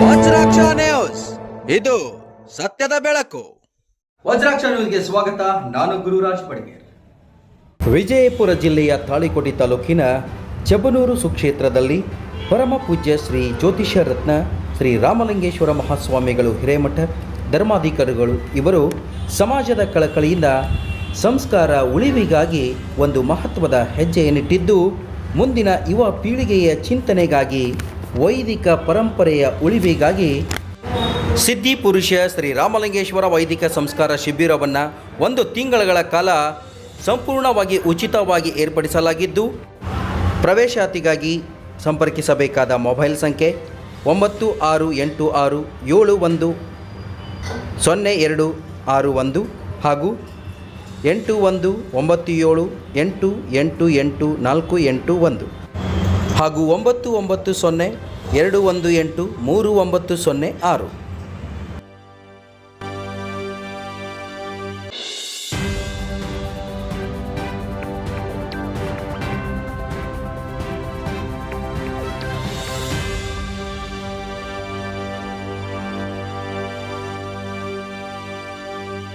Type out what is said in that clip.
Vajraksha news, ಇದು ಸತ್ಯದ ಬೆಳಕು. ವಜ್ರಾಕ್ಷ ನ್ಯೂಸ್ಗೆ ಸ್ವಾಗತ. ನಾನು ಗುರುರಾಜ್ ಪಡ್ಗೇರ್. ವಿಜಯಪುರ ಜಿಲ್ಲೆಯ ತಾಳಿಕೋಟೆ ತಾಲೂಕಿನ ಚೆಬನೂರು ಸುಕ್ಷೇತ್ರದಲ್ಲಿ ಪರಮ ಪೂಜ್ಯ ಶ್ರೀ ಜ್ಯೋತಿಷ್ಯ ರತ್ನ ಶ್ರೀ ರಾಮಲಿಂಗೇಶ್ವರ ಮಹಾಸ್ವಾಮಿಗಳು ಹಿರೇಮಠ ಧರ್ಮಾಧಿಕಾರಿಗಳು ಇವರು ಸಮಾಜದ ಕಳಕಳಿಯಿಂದ ಸಂಸ್ಕಾರ ಉಳಿವಿಗಾಗಿ ಒಂದು ಮಹತ್ವದ ಹೆಜ್ಜೆಯನ್ನಿಟ್ಟಿದ್ದು, ಮುಂದಿನ ಯುವ ಪೀಳಿಗೆಯ ಚಿಂತನೆಗಾಗಿ ವೈದಿಕ ಪರಂಪರೆಯ ಉಳಿವಿಗಾಗಿ ಸಿದ್ಧಿಪುರುಷ ಶ್ರೀ ರಾಮಲಿಂಗೇಶ್ವರ ವೈದಿಕ ಸಂಸ್ಕಾರ ಶಿಬಿರವನ್ನು 1 ತಿಂಗಳ ಕಾಲ ಸಂಪೂರ್ಣವಾಗಿ ಉಚಿತವಾಗಿ ಏರ್ಪಡಿಸಲಾಗಿದ್ದು, ಪ್ರವೇಶಾತಿಗಾಗಿ ಸಂಪರ್ಕಿಸಬೇಕಾದ ಮೊಬೈಲ್ ಸಂಖ್ಯೆ 9686710261 ಹಾಗೂ 8197888481 ಹಾಗೂ 9902183906.